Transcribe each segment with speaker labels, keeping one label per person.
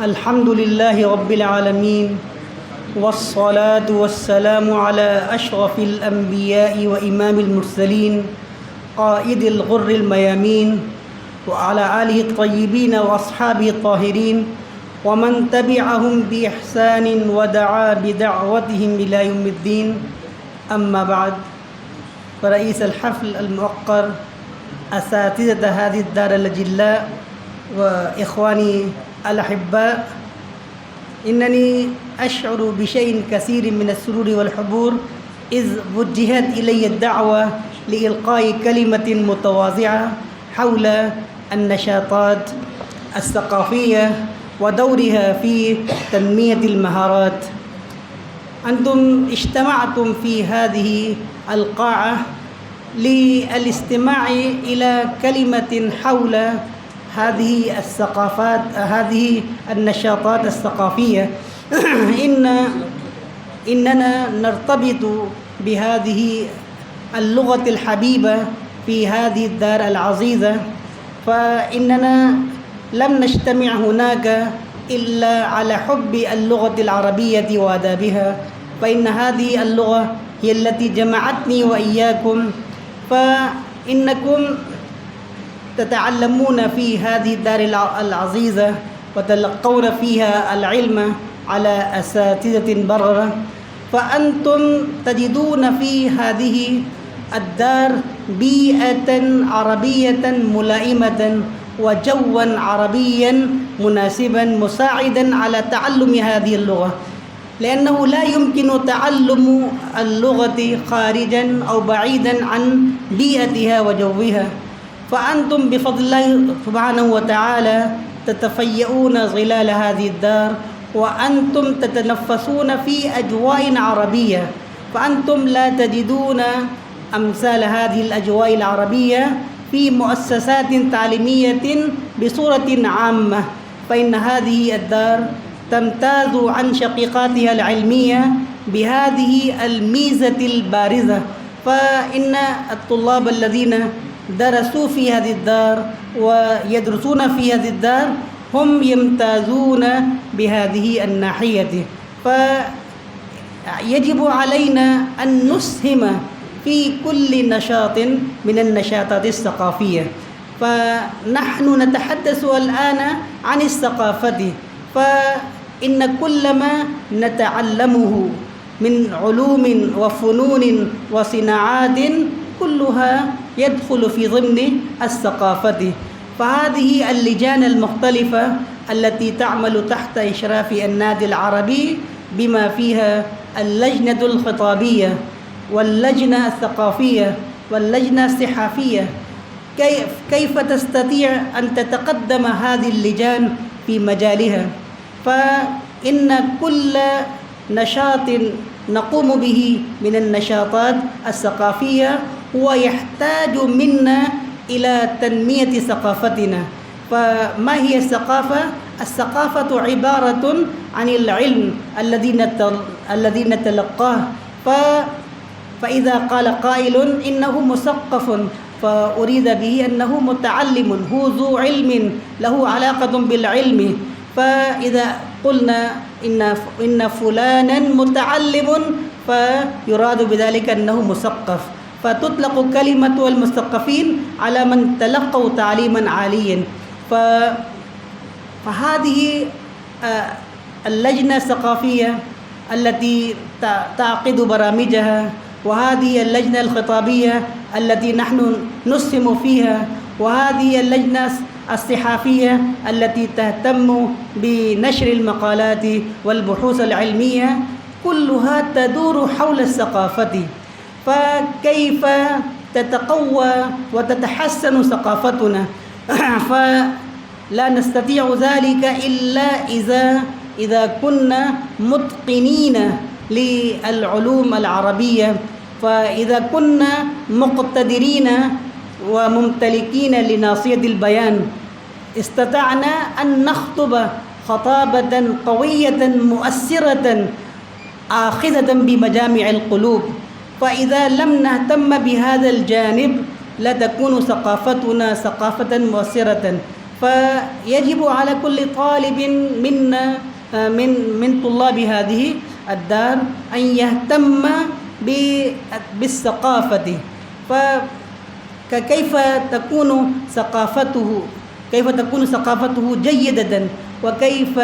Speaker 1: الحمد لله رب العالمين والصلاة والسلام على أشرف الأنبياء وإمام المرسلين قائد الغر الميامين وعلى آله الطيبين وأصحابه الطاهرين ومن تبعهم بإحسان ودعا بدعوتهم إلى يوم الدين. أما بعد، فرئيس الحفل الموقر، أساتذة هذه الدار الأجلاء وإخواني الأحباء، إنني أشعر بشيء كثير من السرور والحبور إذ وجهت إلي الدعوة لإلقاء كلمة متواضعة حول النشاطات الثقافية ودورها في تنمية المهارات. أنتم اجتمعتم في هذه القاعة للاستماع إلى كلمة حول هذه الثقافات، هذه النشاطات الثقافية. إننا نرتبط بهذه اللغة الحبيبة في هذه الدار العزيزة، فإننا لم نجتمع هناك إلا على حب اللغة العربية وآدابها، فإن هذه اللغة هي التي جمعتني وإياكم، فإنكم تتعلمون في هذه الدار العزيزة وتلقون فيها العلم على أساتذة بررة، فأنتم تجدون في هذه الدار بيئة عربية ملائمة وجوا عربيا مناسبا مساعدا على تعلم هذه اللغة، لأنه لا يمكن تعلم اللغة خارجا أو بعيدا عن بيئتها وجوها. فأنتم بفضل الله سبحانه وتعالى تتفيئون ظلال هذه الدار، وأنتم تتنفسون في أجواء عربية، فأنتم لا تجدون أمثال هذه الأجواء العربية في مؤسسات تعليمية بصورة عامة، فإن هذه الدار تمتاز عن شقيقاتها العلمية بهذه الميزة البارزة، فإن الطلاب الذين درسوا في هذه الدار ويدرسون في هذه الدار هم يمتازون بهذه الناحية. فيجب علينا أن نسهم في كل نشاط من النشاطات الثقافية. فنحن نتحدث الآن عن الثقافة، فإن كل ما نتعلمه من علوم وفنون وصناعات كلها يدخل في ضمن الثقافة. فهذه اللجان المختلفة التي تعمل تحت إشراف النادي العربي بما فيها اللجنة الخطابية واللجنة الثقافية واللجنة الصحافية، كيف تستطيع أن تتقدم هذه اللجان في مجالها؟ فإن كل نشاط نقوم به من النشاطات الثقافية هو يحتاج منا إلى تنمية ثقافتنا. فما هي الثقافة؟ الثقافة عبارة عن العلم الذي نتلقاه. فإذا قال قائل إنه مثقف، فأريد به أنه متعلم، هو ذو علم له علاقة بالعلم. فإذا قلنا إن فلانا متعلم فيراد بذلك أنه مثقف، فتطلق كلمة المثقفين على من تلقوا تعليما عاليا. فهذه اللجنة الثقافية التي تعقد برامجها، وهذه اللجنة الخطابية التي نحن نسهم فيها، وهذه اللجنة الصحافية التي تهتم بنشر المقالات والبحوث العلمية، كلها تدور حول الثقافة. فكيف تتقوى وتتحسن ثقافتنا؟ فلا نستطيع ذلك إلا إذا كنا متقنين للعلوم العربية، فإذا كنا مقتدرين وممتلكين لناصية البيان استطعنا أن نخطب خطابة قوية مؤثرة آخذة بمجامع القلوب. فإذا لم نهتم بهذا الجانب لا تكون ثقافتنا ثقافة مؤثرة. فيجب على كل طالب منا من طلاب هذه الدار أن يهتم بالثقافة. فكيف تكون ثقافته جيدة، وكيف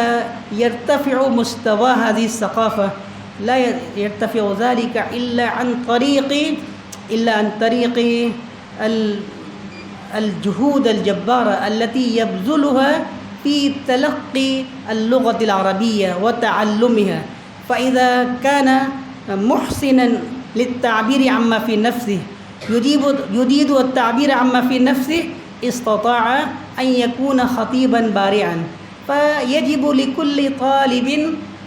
Speaker 1: يرتفع مستوى هذه الثقافة؟ لا يرتفع ذلك إلا عن طريق الجهود الجبارة التي يبذلها في تلقي اللغة العربية وتعلمها. فإذا كان محسنا للتعبير عما في نفسه، يجيد التعبير عما في نفسه، استطاع أن يكون خطيبا بارعا. فيجب لكل طالب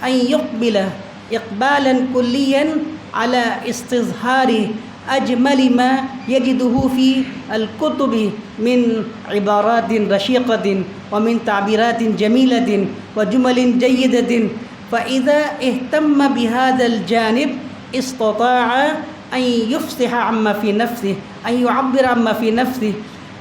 Speaker 1: أن يقبل إقبالا كليا على استظهار أجمل ما يجده في الكتب من عبارات رشيقة ومن تعبيرات جميلة وجمل جيدة. فإذا اهتم بهذا الجانب استطاع أن يفصح عما في نفسه، أن يعبر عما في نفسه.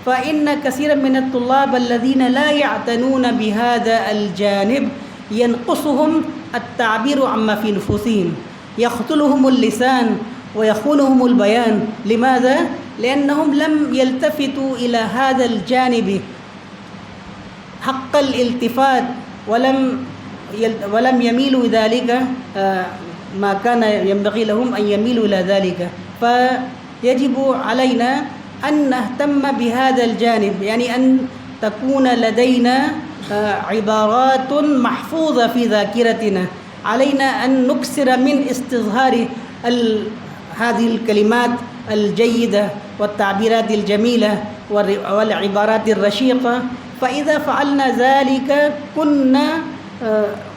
Speaker 1: فإن كثيرا من الطلاب الذين لا يعتنون بهذا الجانب ينقصهم التعبير عما في نفوسهم، يختلهم اللسان ويخونهم البيان. لماذا؟ لأنهم لم يلتفتوا إلى هذا الجانب حق الالتفات، ولم يميلوا ذلك ما كان ينبغي لهم أن يميلوا إلى ذلك. فيجب علينا أن نهتم بهذا الجانب، يعني أن تكون لدينا عبارات محفوظة في ذاكرتنا. علينا أن نكثر من استظهار هذه الكلمات الجيدة والتعبيرات الجميلة والعبارات الرشيقة. فإذا فعلنا ذلك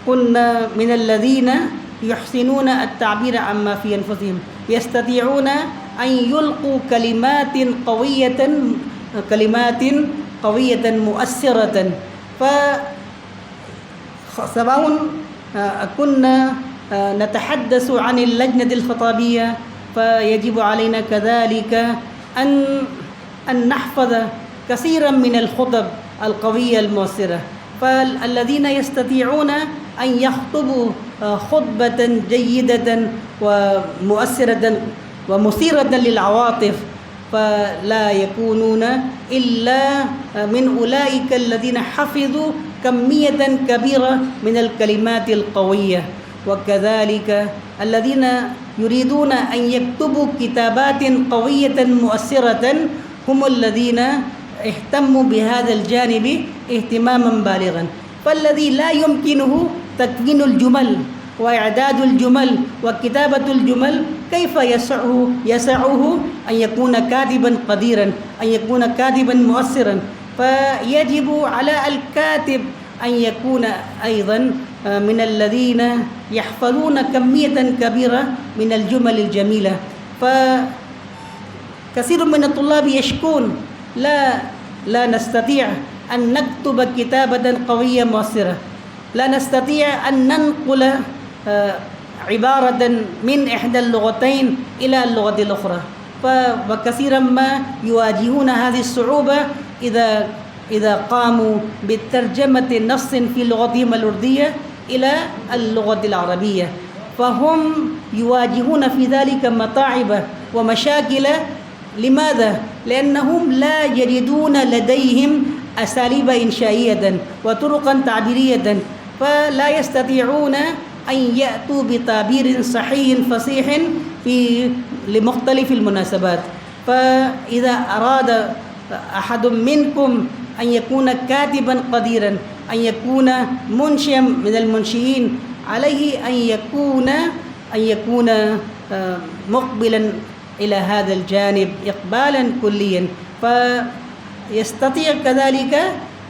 Speaker 1: كنا من الذين يحسنون التعبير عما في أنفسهم، يستطيعون أن يلقوا كلمات قوية مؤثرة. فسواء كنا نتحدث عن اللجنة الخطابية، فيجب علينا كذلك أن نحفظ كثيرا من الخطب القوية المؤثرة. فالذين يستطيعون أن يخطبوا خطبة جيدة ومؤثرة ومثيرة للعواطف فلا يكونون إلا من أولئك الذين حفظوا كمية كبيرة من الكلمات القوية. وكذلك الذين يريدون أن يكتبوا كتابات قوية مؤثرة هم الذين اهتموا بهذا الجانب اهتماما بالغا. فالذي لا يمكنه تكوين الجمل وإعداد الجمل وكتابة الجمل كيف يسعه أن يكون كاتبا قديرا، أن يكون كاتبا مؤثرا؟ فيجب على الكاتب أن يكون أيضا من الذين يحفظون كمية كبيرة من الجمل الجميلة. فكثير من الطلاب يشكون لا نستطيع أن نكتب كتابة قوية مؤثرة، لا نستطيع أن ننقل عبارة من إحدى اللغتين إلى اللغة الأخرى. وكثيرا ما يواجهون هذه الصعوبة إذا قاموا بترجمة نص في لغتهم الأردية إلى اللغة العربية، فهم يواجهون في ذلك متاعب ومشاكل. لماذا؟ لأنهم لا يجدون لديهم أساليب إنشائية وطرقا تعبيرية، فلا يستطيعون أن يأتوا بتعبير صحيح فصيح لمختلف المناسبات. فإذا أراد أحد منكم أن يكون كاتبا قديرا، أن يكون منشئا من المنشئين، عليه أن يكون مقبلا إلى هذا الجانب إقبالا كليا، فيستطيع كذلك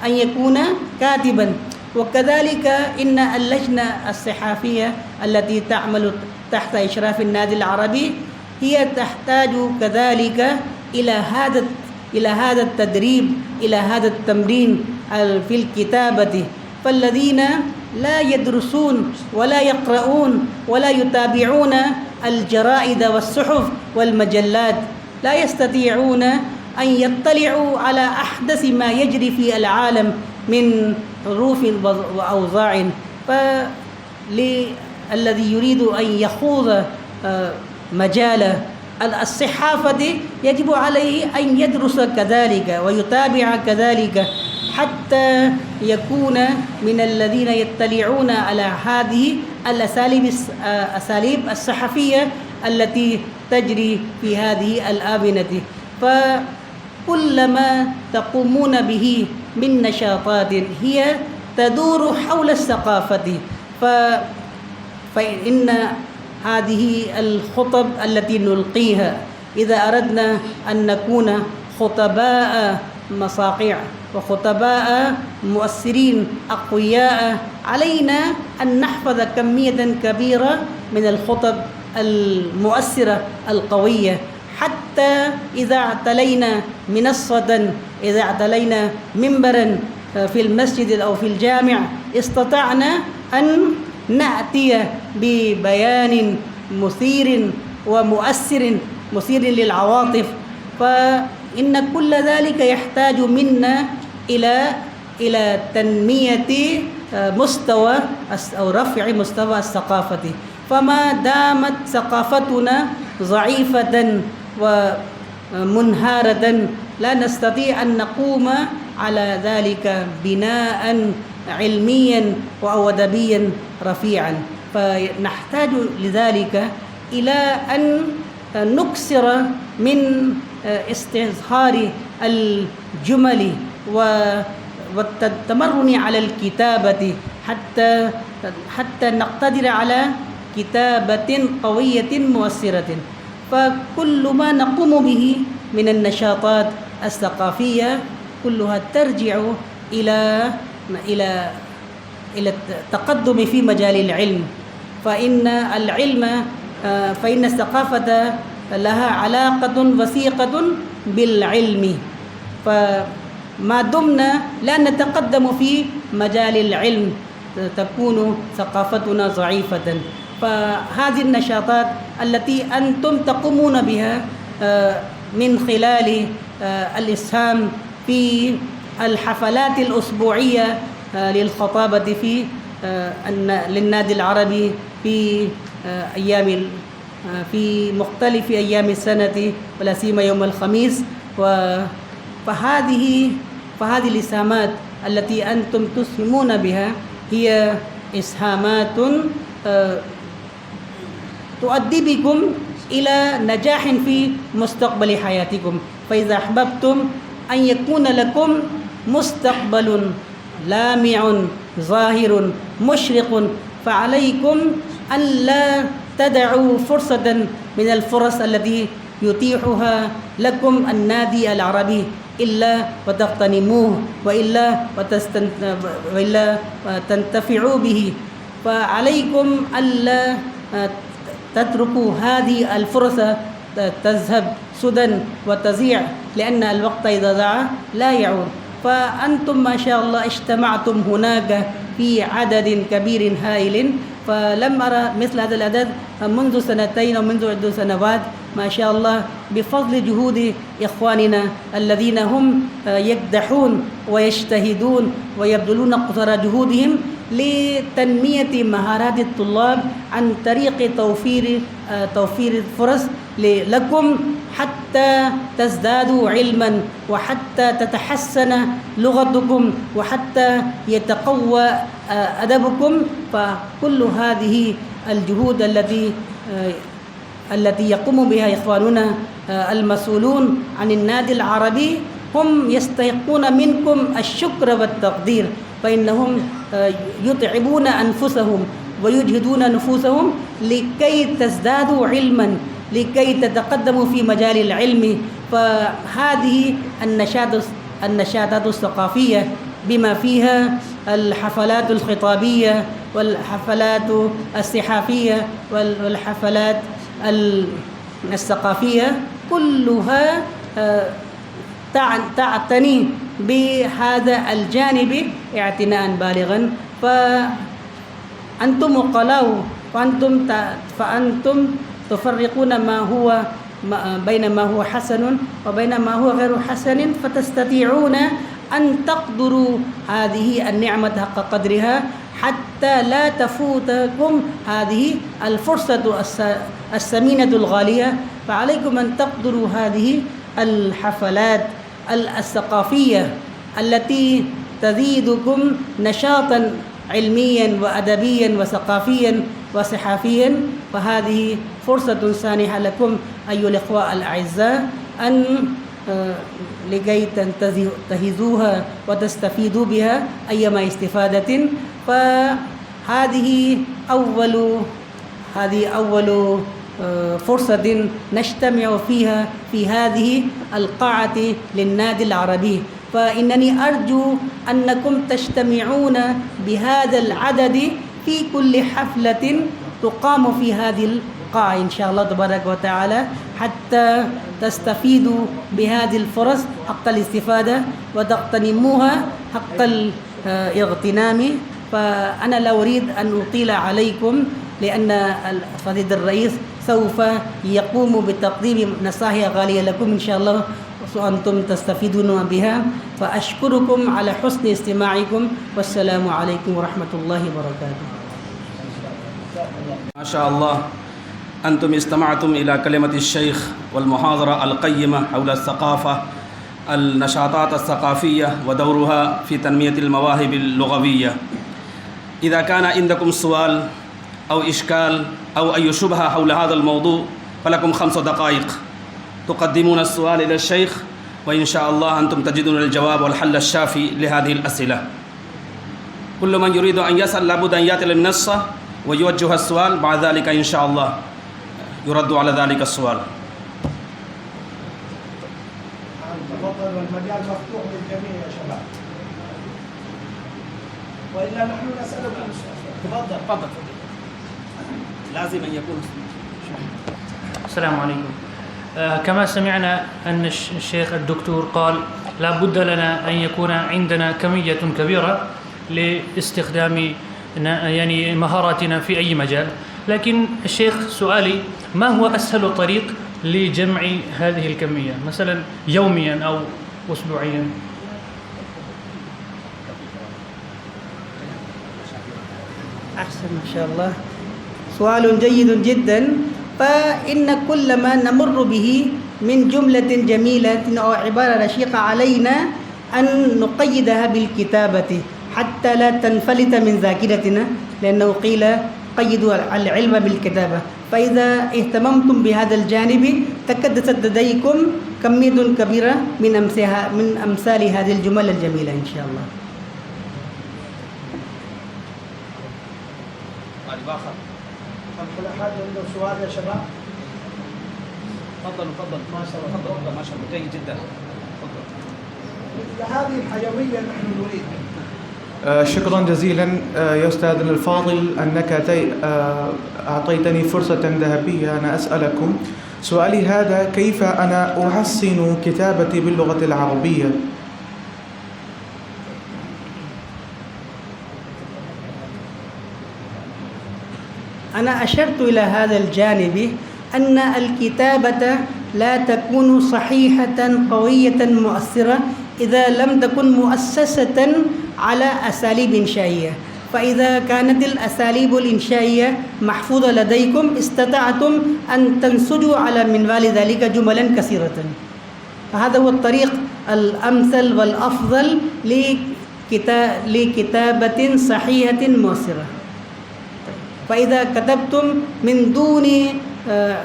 Speaker 1: أن يكون كاتبا. وكذلك إن اللجنة الصحافية التي تعمل تحت إشراف النادي العربي هي تحتاج كذلك إلى هذا التدريب، إلى هذا التمرين في الكتابة. فالذين لا يدرسون ولا يقرؤون ولا يتابعون الجرائد والصحف والمجلات لا يستطيعون أن يطلعوا على أحدث ما يجري في العالم من حروف وأوضاع. فالذي يريد أن يخوض مجال الصحافة يجب عليه أن يدرس كذلك ويتابع كذلك حتى يكون من الذين يطلعون على هذه الأساليب الصحفية التي تجري في هذه الآونة. فكل ما تقومون به من نشاطات هي تدور حول الثقافة. فإن هذه الخطب التي نلقيها إذا أردنا أن نكون خطباء مصاقع وخطباء مؤثرين أقوياء علينا أن نحفظ كمية كبيرة من الخطب المؤثرة القوية، حتى إذا اعتلينا منصة، إذا اعتلينا منبرا في المسجد أو في الجامع استطعنا أن نأتي ببيان مثير ومؤثر مثير للعواطف. فإن كل ذلك يحتاج منا إلى تنمية مستوى أو رفع مستوى الثقافة. فما دامت ثقافتنا ضعيفة ومنهارة لا نستطيع أن نقوم على ذلك بناء علميا وأدبيا رفيعا. فنحتاج لذلك إلى أن نكثر من استظهار الجمل والتمرن على الكتابة حتى نقتدر على كتابة قوية مؤثرة. فكل ما نقوم به من النشاطات الثقافية كلها ترجع إلى التقدم في مجال العلم. فإن الثقافة لها علاقة وثيقة بالعلم. فما دمنا لا نتقدم في مجال العلم تكون ثقافتنا ضعيفة. فهذه النشاطات التي أنتم تقومون بها من خلال الإسهام في الحفلات الأسبوعية للخطابة للنادي العربي في مختلف أيام السنة ولا سيما يوم الخميس. فهذه الإسهامات التي أنتم تسهمون بها هي إسهامات تؤدي بكم إلى نجاح في مستقبل حياتكم. فإذا أحببتم أن يكون لكم مستقبل لامع ظاهر مشرق فعليكم أن لا تدعوا فرصة من الفرص التي يتيحها لكم النادي العربي إلا وتغتنموه وإلا تنتفعوا به. فعليكم ألا تتركوا هذه الفرصة تذهب سدى وتضيع، لأن الوقت إذا ضاع لا يعود. فأنتم ما شاء الله اجتمعتم هناك في عدد كبير هائل. فلم أرى مثل هذا العدد منذ سنتين أو منذ عدة سنوات ما شاء الله، بفضل جهود إخواننا الذين هم يكدحون ويجتهدون ويبذلون قصارى جهودهم لتنمية مهارات الطلاب عن طريق توفير الفرص لكم حتى تزدادوا علما وحتى تتحسن لغتكم وحتى يتقوى أدبكم. فكل هذه الجهود التي يقوم بها إخواننا المسؤولون عن النادي العربي هم يستحقون منكم الشكر والتقدير، فإنهم يتعبون أنفسهم ويجهدون نفوسهم لكي تزدادوا علما، لكي تتقدموا في مجال العلم. فهذه النشاطات الثقافية بما فيها الحفلات الخطابية والحفلات الصحافية والحفلات الثقافية كلها تعتني بهذا الجانب اعتناء بالغا. فأنتم عقلاء فأنتم تفرقون بين ما هو حسن وبين ما هو غير حسن، فتستطيعون أن تقدروا هذه النعمة حق قدرها حتى لا تفوتكم هذه الفرصة الثمينة الغالية. فعليكم أن تقدروا هذه الحفلات الثقافية التي تزيدكم نشاطا علميا وأدبيا وثقافيا وصحافيا. فهذه فرصة سانحة لكم أيها الإخوة الأعزاء أن لكي تنتهزوها وتستفيدوا بها أيما استفادة. فهذه أول فرصة نجتمع فيها في هذه القاعة للنادي العربي. فإنني أرجو أنكم تجتمعون بهذا العدد في كل حفلة تقام في هذه القاعة إن شاء الله تبارك وتعالى حتى تستفيدوا بهذه الفرص حق الاستفادة وتغتنموها حق الاغتنام. فأنا لا أريد أن أطيل عليكم لأن فضيلة الرئيس سوف يقوم بتقديم نصائح غالية لكم إن شاء الله وأنتم تستفيدون بها. فأشكركم على حسن استماعكم والسلام عليكم ورحمة الله وبركاته.
Speaker 2: ما شاء الله، أنتم استمعتم إلى كلمة الشيخ والمحاضرة القيمة حول الثقافة، النشاطات الثقافية ودورها في تنمية المواهب اللغوية. إذا كان عندكم سؤال أو إشكال أو أي شبهة حول هذا الموضوع فلكم 5 دقائق تقدمون السؤال إلى الشيخ، وإن شاء الله أنتم تجدون الجواب والحل الشافي لهذه الأسئلة. كل من يريد أن يسأل لابد أن يأتي للمنصة ويوجه السؤال، بعد ذلك إن شاء الله يرد على ذلك السؤال.
Speaker 3: تفضل، والمجال مفتوح للجميع يا شباب، وإلا نحن نسألكم سؤال. تفضل.
Speaker 2: لازم أن يكون.
Speaker 4: السلام عليكم. كما سمعنا أن الشيخ الدكتور قال لا بد لنا أن يكون عندنا كمية كبيرة لاستخدام يعني مهاراتنا في أي مجال. لكن الشيخ سؤالي، ما هو أسهل طريق لجمع هذه الكمية مثلا يوميا أو أسبوعيا؟
Speaker 1: أحسن ما شاء الله، سؤال جيد جدا. فإن كل ما نمر به من جملة جميلة أو عبارة رشيقة علينا أن نقيدها بالكتابة حتى لا تنفلت من ذاكرتنا، لأنه قيل قيدوا العلم بالكتابة. فإذا اهتممتم بهذا الجانب تكدست لديكم كمية كبيرة من أمثال هذه الجمل الجميلة إن شاء الله.
Speaker 3: كل أحد عنده سؤال يا شباب؟
Speaker 2: تفضل. ما شاء الله جيد جدا.
Speaker 3: هذه الحيوية نحن نريد.
Speaker 5: شكرا جزيلا يا أستاذنا الفاضل أنك أعطيتني فرصة ذهبية. أنا أسألكم سؤالي هذا: كيف أنا أحسن كتابتي باللغة العربية؟
Speaker 1: أنا أشرت إلى هذا الجانب أن الكتابة لا تكون صحيحة قوية مؤثرة إذا لم تكن مؤسسة على أساليب إنشائية. فإذا كانت الأساليب الإنشائية محفوظة لديكم استطعتم أن تنسجوا على منوال ذلك جملا كثيرة. فهذا هو الطريق الأمثل والأفضل لكتابة صحيحة مؤثرة. فإذا كتبتم من دون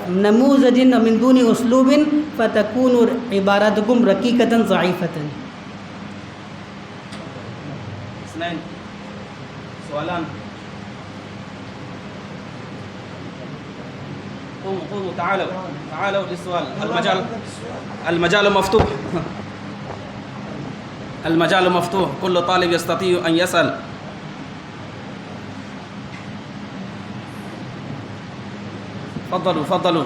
Speaker 1: نموذج أو من دون أسلوب فتكون عباراتكم ركيكة ضعيفة.
Speaker 2: اثنين سؤالان. قوموا تعالوا للسؤال. المجال مفتوح. المجال مفتوح، كل طالب يستطيع أن يسأل. فضلوا.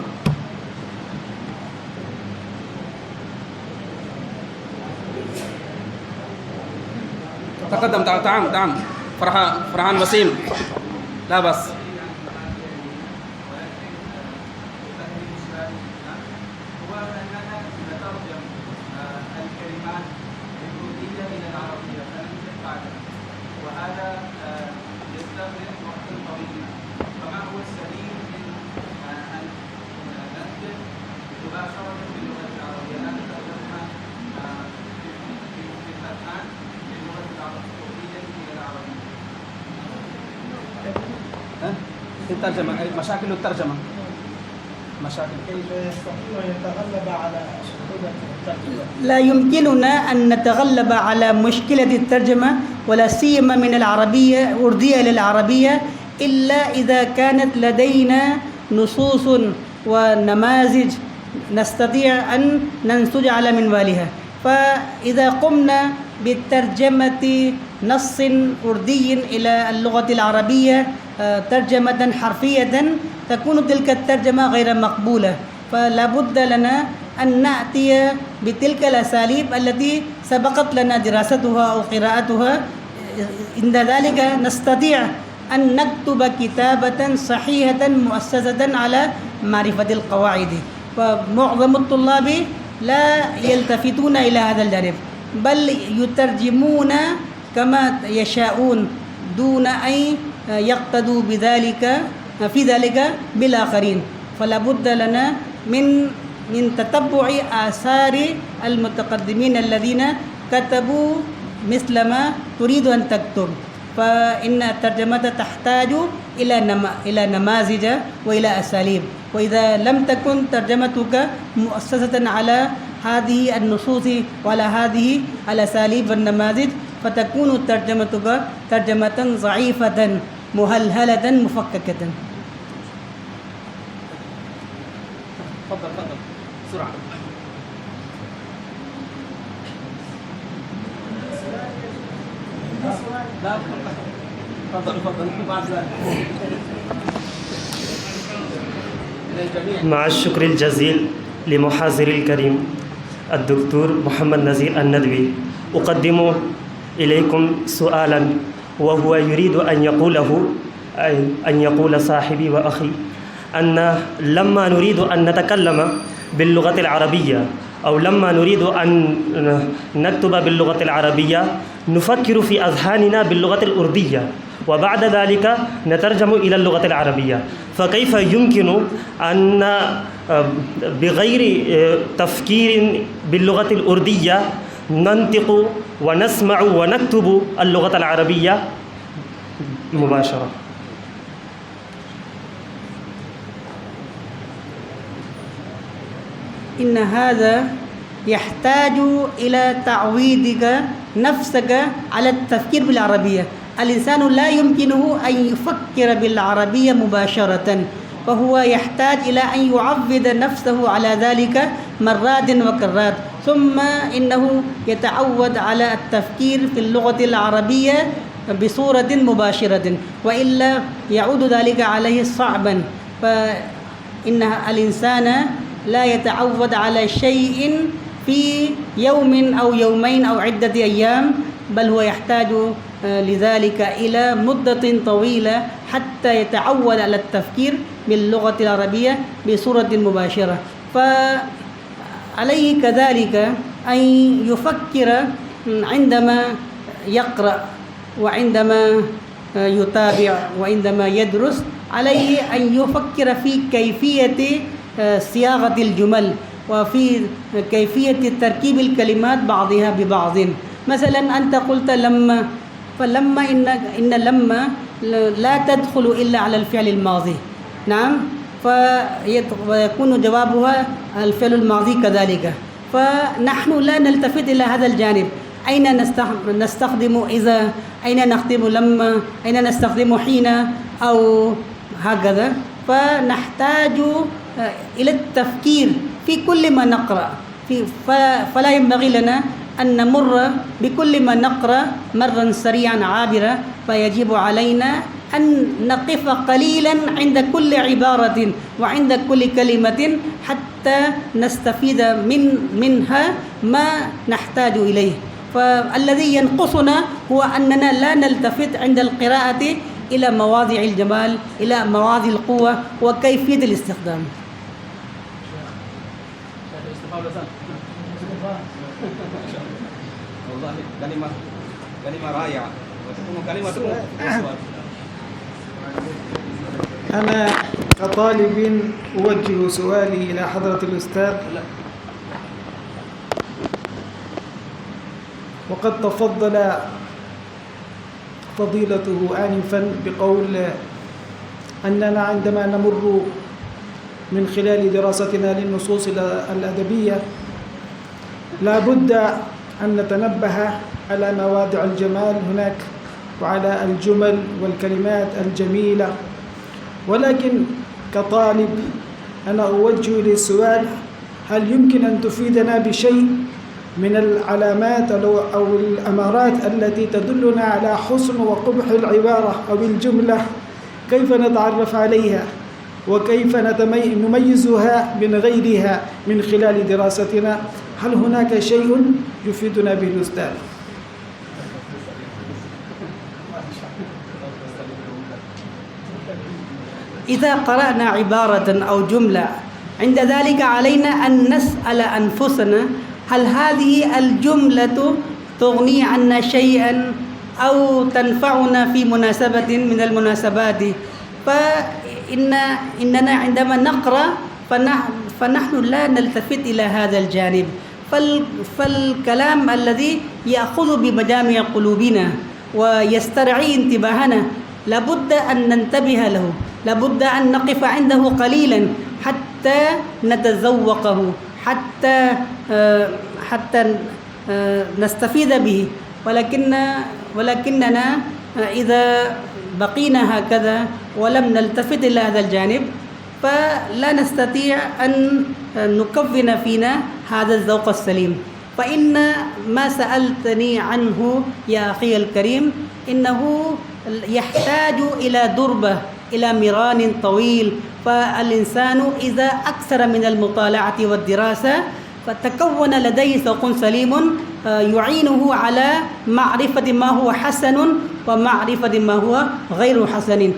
Speaker 2: تقدم. تعال فرحان وسيم، لا بس. في الترجمة مشاكل الترجمة مشاكل
Speaker 3: كيف يستطيع أن يتغلب على صعوبة الترجمة؟
Speaker 1: لا يمكننا أن نتغلب على مشكلة الترجمة ولا سيما من العربية أردية إلى العربية إلا إذا كانت لدينا نصوص ونماذج نستطيع أن ننسج على منوالها. فإذا قمنا بترجمة نص أردي إلى اللغة العربية ترجمة حرفية تكون تلك الترجمة غير مقبولة، فلا بد لنا أن نأتي بتلك الأساليب التي سبقت لنا دراستها أو قراءتها. عند ذلك نستطيع أن نكتب كتابة صحيحة مؤسسة على معرفة القواعد. فمعظم الطلاب لا يلتفتون إلى هذا الجانب بل يترجمون كما يشاءون دون أن يقتدوا بذلك في ذلك بالآخرين. فلا بد لنا من تتبع آثار المتقدمين الذين كتبوا مثل ما تريد أن تكتب. فإن الترجمة تحتاج إلى نماذج وإلى أساليب، وإذا لم تكن ترجمتك مؤسسة على هذه النصوص وعلى هذه الأساليب والنماذج فتكون ترجمتك ترجمة ضعيفة مهلهلة مفككة.
Speaker 2: تفضل بسرعة. لا تفضل بعد ذلك.
Speaker 6: مع الشكر الجزيل لمحاضر الكريم الدكتور محمد نزير الندوي، أقدم إليكم سؤالا وهو يريد أن يقول صاحبي وأخي أن لما نريد أن نتكلم باللغة العربية أو لما نريد أن نكتب باللغة العربية نفكر في أذهاننا باللغة الأردية وبعد ذلك نترجم إلى اللغة العربية، فكيف يمكن أن بغير تفكير باللغة الأردية ننطق ونسمع ونكتب اللغة العربية مباشرة؟
Speaker 1: إن هذا يحتاج إلى تعويدك نفسك على التفكير بالعربية. الإنسان لا يمكنه أن يفكر بالعربية مباشرة، فهو يحتاج إلى أن يعود نفسه على ذلك مرات وكرات، ثم إنه يتعود على التفكير في اللغة العربية بصورة مباشرة، وإلا يعود ذلك عليه صعبا. فإن الإنسان لا يتعود على شيء في يوم أو يومين أو عدة أيام، بل هو يحتاج لذلك إلى مدة طويلة حتى يتعود على التفكير باللغة العربية بصورة مباشرة. فعليه كذلك أن يفكر عندما يقرأ وعندما يتابع وعندما يدرس، عليه أن يفكر في كيفية صياغة الجمل وفي كيفية تركيب الكلمات بعضها ببعض. مثلا أنت قلت لما، فلما إن لما لا تدخل إلا على الفعل الماضي، نعم، ويكون جوابها الفعل الماضي كذلك. فنحن لا نلتفت إلى هذا الجانب، أين نستخدم إذا، أين نستخدم لما، أين نستخدم حين أو هكذا. فنحتاج إلى التفكير في كل ما نقرأ فلا ينبغي لنا أن نمر بكل ما نقرأ مرا سريعا عابرا، فيجب علينا أن نقف قليلا عند كل عبارة وعند كل كلمة حتى نستفيد منها ما نحتاج إليه. فالذي ينقصنا هو أننا لا نلتفت عند القراءة إلى مواضع الجمال، إلى مواضع القوة وكيفية الاستخدام.
Speaker 2: والله كلمة رائعة وتكون كلمة
Speaker 5: أنا كطالب أوجه سؤالي إلى حضرة الأستاذ، وقد تفضل فضيلته آنفا بقول
Speaker 3: أننا عندما نمر من خلال دراستنا للنصوص الأدبية لا بد أن نتنبه على مواضع الجمال هناك وعلى الجمل والكلمات الجميلة، ولكن كطالب أنا أوجه إليه السؤال: هل يمكن أن تفيدنا بشيء من العلامات أو الأمارات التي تدلنا على حسن وقبح العبارة أو الجملة؟ كيف نتعرف عليها وكيف نميزها من غيرها من خلال دراستنا؟ هل هناك شيء يفيدنا به الأستاذ؟
Speaker 1: إذا قرأنا عبارة أو جملة عند ذلك علينا أن نسأل أنفسنا: هل هذه الجملة تغني عنا شيئا أو تنفعنا في مناسبة من المناسبات؟ فإننا عندما نقرأ فنحن لا نلتفت إلى هذا الجانب، فالكلام الذي يأخذ بمجامع قلوبنا ويسترعي انتباهنا لابد أن ننتبه له، لابد أن نقف عنده قليلا حتى نتذوقه، حتى نستفيد به. ولكننا إذا بقينا هكذا ولم نلتفت إلى هذا الجانب فلا نستطيع أن نكون فينا هذا الذوق السليم. فإن ما سألتني عنه يا أخي الكريم إنه يحتاج إلى دربة، إلى مران طويل. فالإنسان إذا أكثر من المطالعة والدراسة فتكون لديه ذوق سليم يعينه على معرفة ما هو حسن ومعرفة ما هو غير حسن،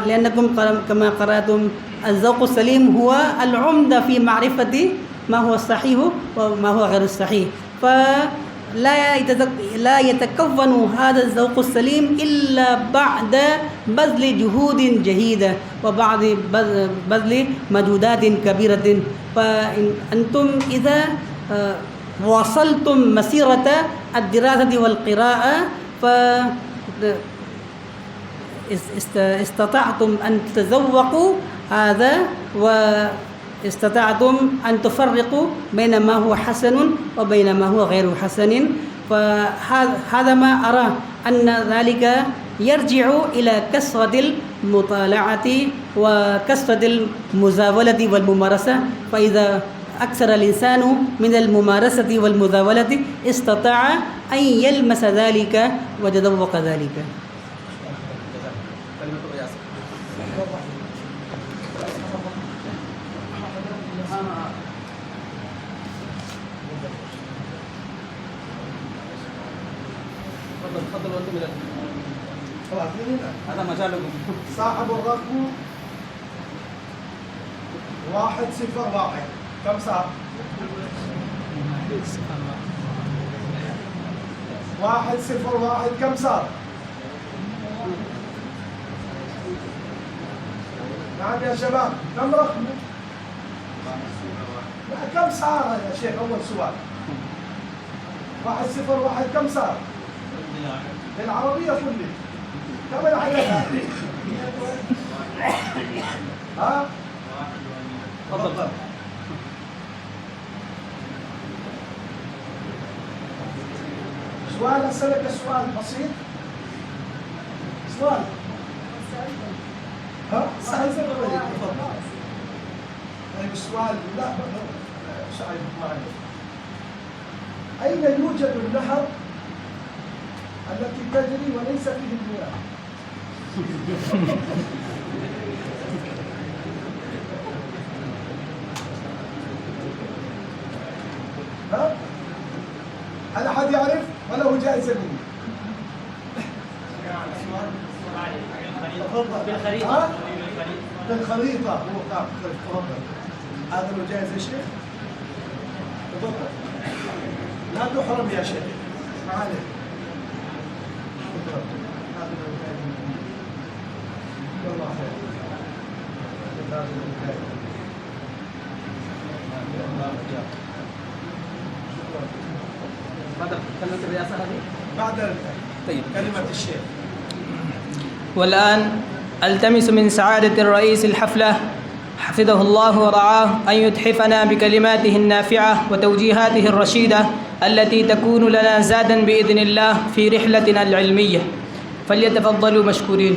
Speaker 1: لأنكم كما قرأتم الذوق السليم هو العمدة في معرفة ما هو الصحيح وما هو غير الصحيح. فلا يتكون هذا الذوق السليم إلا بعد بذل جهود جهيدة وبعد بذل مجهودات كبيرة. فأنتم إذا واصلتم مسيرة الدراسة والقراءة فاستطعتم أن تتذوقوا هذا واستطعتم أن تفرقوا بين ما هو حسن وبين ما هو غير حسن. فهذا ما أرى أن ذلك يرجع إلى كثرة المطالعة وكثرة المزاولة والممارسة. فإذا أكثر الإنسان من الممارسة والمزاولة استطاع أن يلمس ذلك ويتذوق ذلك.
Speaker 2: هذا مجالكم.
Speaker 3: صاحب الرقم 101 كم صار؟ 101 كم صار؟ نعم يا شباب كم رقمه؟ كم صار يا شيخ؟ أول سؤال 101 كم صار؟ بالعربية كلها كم العدد؟ ها؟ تفضل. سؤال أسألك السؤال بسيط. سؤال ها؟ سهل. تفضل. طيب السؤال لا سعيد معي. أين يوجد النهر التي تجري وليس فيه المياه؟ ها؟ هل أحد يعرف وله جائزة مني؟ بالخريطة. بالخريطة هو قام. تفضل. هذا له جائزة يا شيخ؟ تفضل. لا تحرم يا شيخ. ما عليك. الله خير.
Speaker 2: بعد كلمة الرئاسة هذه؟
Speaker 3: بعد
Speaker 2: طيب
Speaker 3: كلمة الشيخ.
Speaker 1: والآن
Speaker 7: ألتمس من سعادة الرئيس الحفلة حفظه الله ورعاه أن يتحفنا بكلماته النافعة وتوجيهاته الرشيدة التي تكون لنا زادا بإذن الله في رحلتنا العلمية، فليتفضلوا مشكورين.